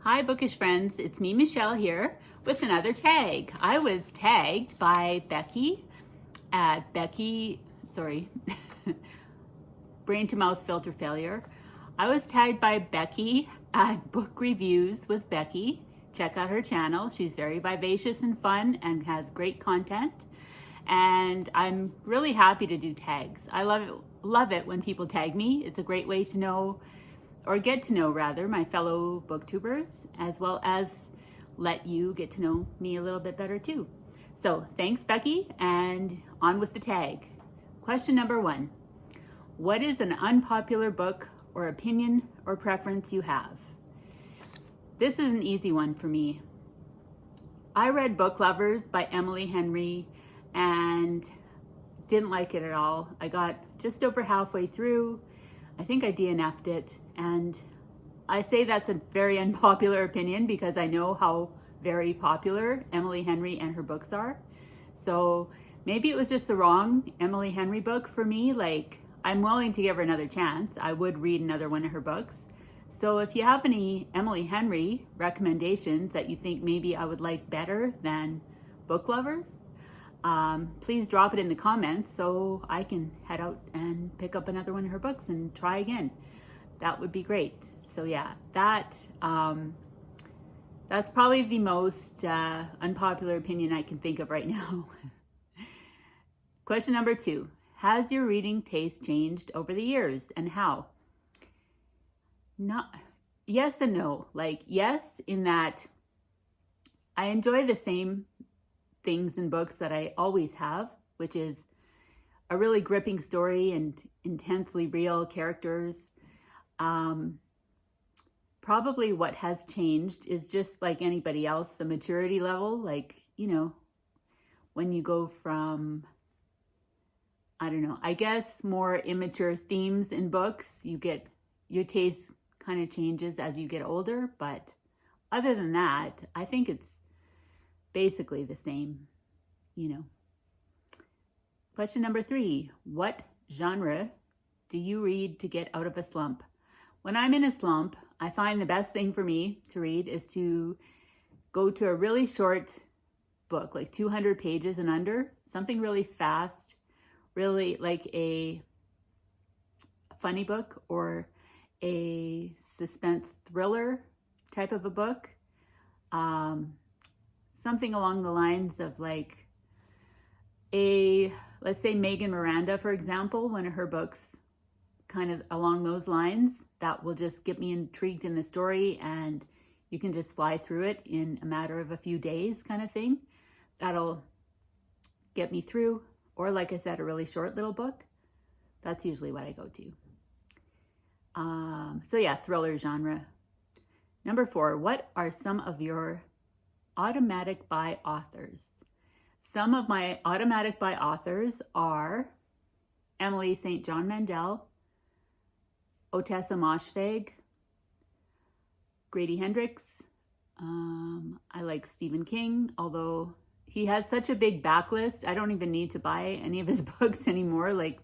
Hi bookish friends, it's me Michelle here with another tag. I was tagged by Becky at brain to mouth filter failure. I was tagged by Becky at Book Reviews with Becky. Check out her channel. She's very vivacious and fun and has great content. And I'm really happy to do tags. I love it when people tag me. It's a great way to know, or get to know rather, my fellow booktubers, as well as let you get to know me a little bit better too. So thanks Becky, and on with the tag. Question number 1. What is an unpopular book or opinion or preference you have? This is an easy one for me. I read Book Lovers by Emily Henry and didn't like it at all. I got just over halfway through. I think I DNF'd it, and I say that's a very unpopular opinion because I know how very popular Emily Henry and her books are. So maybe it was just the wrong Emily Henry book for me. Like, I'm willing to give her another chance. I would read another one of her books. So if you have any Emily Henry recommendations that you think maybe I would like better than Book Lovers, please drop it in the comments so I can head out and pick up another one of her books and try again. That would be great. So yeah, that's probably the most unpopular opinion I can think of right now. Question number 2. Has your reading taste changed over the years, and how? Yes and no. Like, yes, in that I enjoy the same things in books that I always have, which is a really gripping story and intensely real characters. Probably what has changed is just like anybody else, the maturity level. Like, you know, when you go from, I don't know, I guess more immature themes in books, your taste kind of changes as you get older. But other than that, I think it's basically the same, you know. Question number 3. What genre do you read to get out of a slump? When I'm in a slump, I find the best thing for me to read is to go to a really short book, like 200 pages and under, something really fast, really like a funny book or a suspense thriller type of a book. Something along the lines of like let's say Megan Miranda, for example, one of her books kind of along those lines, that will just get me intrigued in the story and you can just fly through it in a matter of a few days kind of thing. That'll get me through. Or like I said, a really short little book. That's usually what I go to. So yeah, thriller genre. Number 4, what are some of your automatic buy authors? Some of my automatic buy authors are Emily St. John Mandel, Ottessa Moshfegh, Grady Hendrix. I like Stephen King, although he has such a big backlist. I don't even need to buy any of his books anymore. Like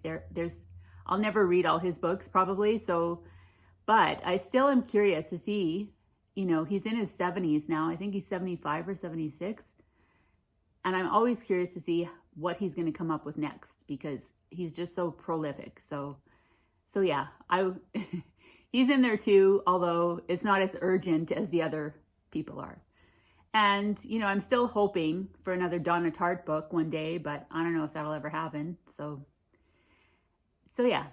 I'll never read all his books probably. So, but I still am curious to see, you know, he's in his 70s now. I think he's 75 or 76. And I'm always curious to see what he's going to come up with next because he's just so prolific. So yeah, he's in there too, although it's not as urgent as the other people are. And, you know, I'm still hoping for another Donna Tartt book one day, but I don't know if that'll ever happen. So yeah.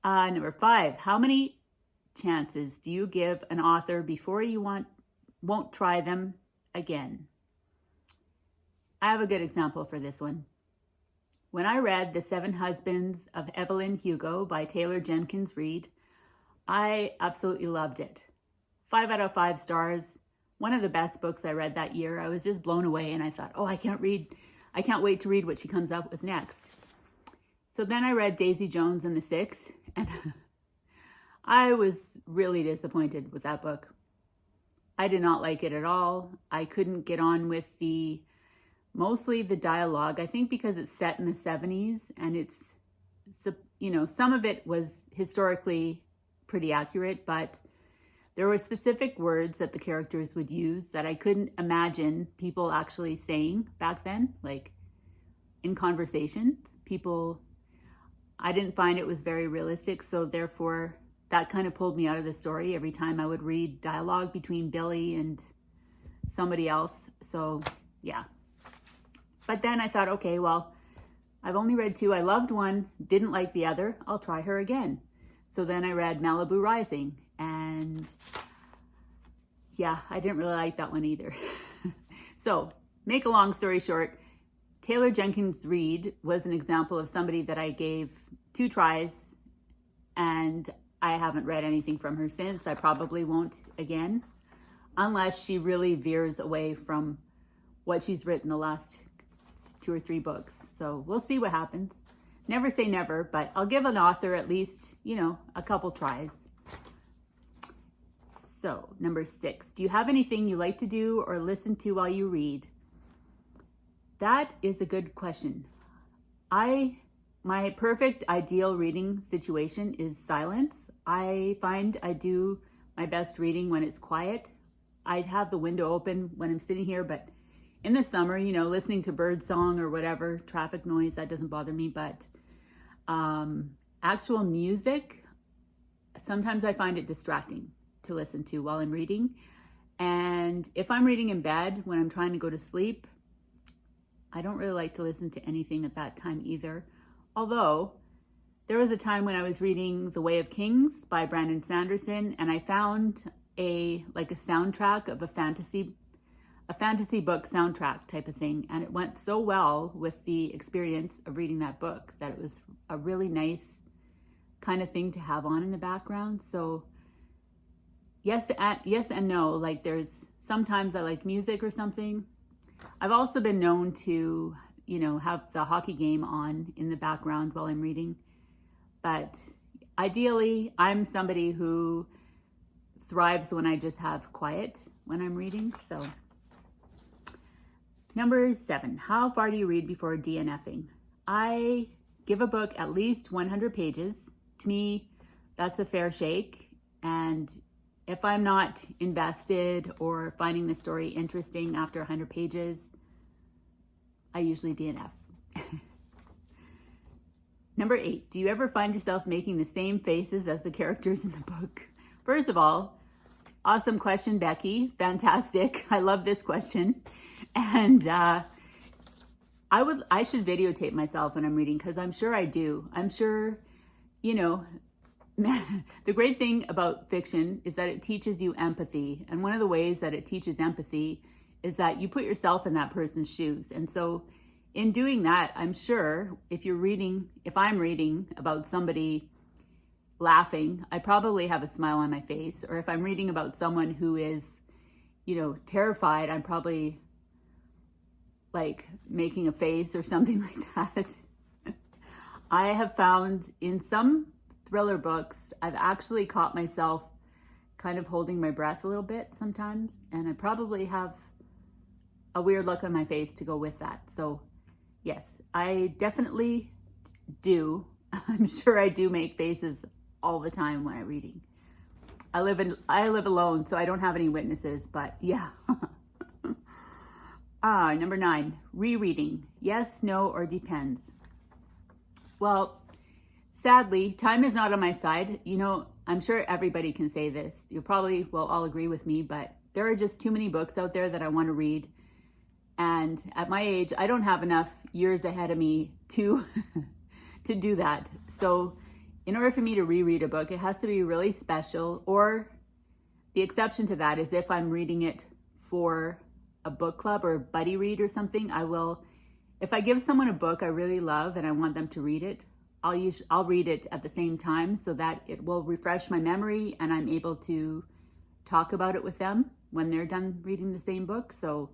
Number 5, how many chances do you give an author before you won't try them again? I have a good example for this one. When I read The 7 Husbands of Evelyn Hugo by Taylor Jenkins Reid, I absolutely loved it. 5 out of 5 stars. One of the best books I read that year. I was just blown away and I thought, oh, I can't wait to read what she comes up with next. So then I read Daisy Jones and the Six, and I was really disappointed with that book. I did not like it at all. I couldn't get on with mostly the dialogue. I think because it's set in the 70s and it's, you know, some of it was historically pretty accurate, but There were specific words that the characters would use that I couldn't imagine people actually saying back then, like in conversations. I didn't find it was very realistic, so therefore that kind of pulled me out of the story every time I would read dialogue between Billy and somebody else. So yeah. But then I thought, okay, well, I've only read 2. I loved one, didn't like the other. I'll try her again. So then I read Malibu Rising, and yeah, I didn't really like that one either. So, make a long story short, Taylor Jenkins Reid was an example of somebody that I gave 2 tries, and I haven't read anything from her since. I probably won't again, unless she really veers away from what she's written the last 2 or 3 books. So we'll see what happens. Never say never, but I'll give an author at least, a couple tries. So, number 6, do you have anything you like to do or listen to while you read? That is a good question. My perfect ideal reading situation is silence. I find I do my best reading when it's quiet. I have the window open when I'm sitting here, but in the summer, listening to bird song or whatever, traffic noise, that doesn't bother me. But actual music, sometimes I find it distracting to listen to while I'm reading. And if I'm reading in bed when I'm trying to go to sleep, I don't really like to listen to anything at that time either. Although there was a time when I was reading The Way of Kings by Brandon Sanderson, and I found a soundtrack of a fantasy book soundtrack type of thing, and it went so well with the experience of reading that book that it was a really nice kind of thing to have on in the background. So yes and no. Like, there's sometimes I like music or something. I've also been known to have the hockey game on in the background while I'm reading, but ideally I'm somebody who thrives when I just have quiet when I'm reading. So number 7, how far do you read before DNFing? I give a book at least 100 pages. To me, that's a fair shake. And if I'm not invested or finding the story interesting after 100 pages, I usually DNF. Number 8, do you ever find yourself making the same faces as the characters in the book? First of all, awesome question, Becky. Fantastic. I love this question. And I should videotape myself when I'm reading, because I'm sure I do. I'm sure, the great thing about fiction is that it teaches you empathy. And one of the ways that it teaches empathy is that you put yourself in that person's shoes. And so in doing that, I'm sure if I'm reading about somebody laughing, I probably have a smile on my face. Or if I'm reading about someone who is, terrified, I'm probably like making a face or something like that. I have found in some thriller books, I've actually caught myself kind of holding my breath a little bit sometimes, and I probably have a weird look on my face to go with that. So yes, I definitely do. I'm sure I do make faces all the time when I'm reading. I live alone, so I don't have any witnesses, but yeah. Number 9, rereading. Yes, no, or depends. Well, sadly, time is not on my side. I'm sure everybody can say this. You probably will all agree with me, but there are just too many books out there that I want to read. And at my age, I don't have enough years ahead of me to do that. So in order for me to reread a book, it has to be really special, or the exception to that is if I'm reading it for a book club or a buddy read or something. If I give someone a book I really love and I want them to read it, I'll read it at the same time so that it will refresh my memory and I'm able to talk about it with them when they're done reading the same book. So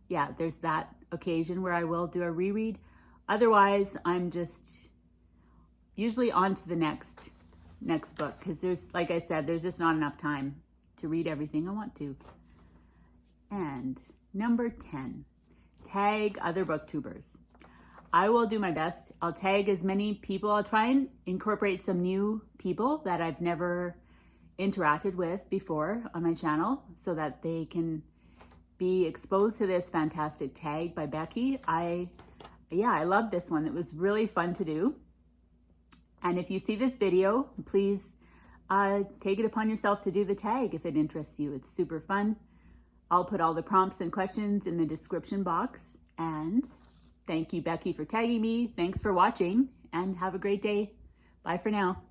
yeah, there's that occasion where I will do a reread. Otherwise, I'm just usually on to the next book, because like I said, there's just not enough time to read everything I want to. And number 10, tag other booktubers. I will do my best. I'll tag as many people. I'll try and incorporate some new people that I've never interacted with before on my channel so that they can be exposed to this fantastic tag by Becky. I love this one. It was really fun to do. And if you see this video, please take it upon yourself to do the tag if it interests you. It's super fun. I'll put all the prompts and questions in the description box. And thank you, Becky, for tagging me. Thanks for watching and have a great day. Bye for now.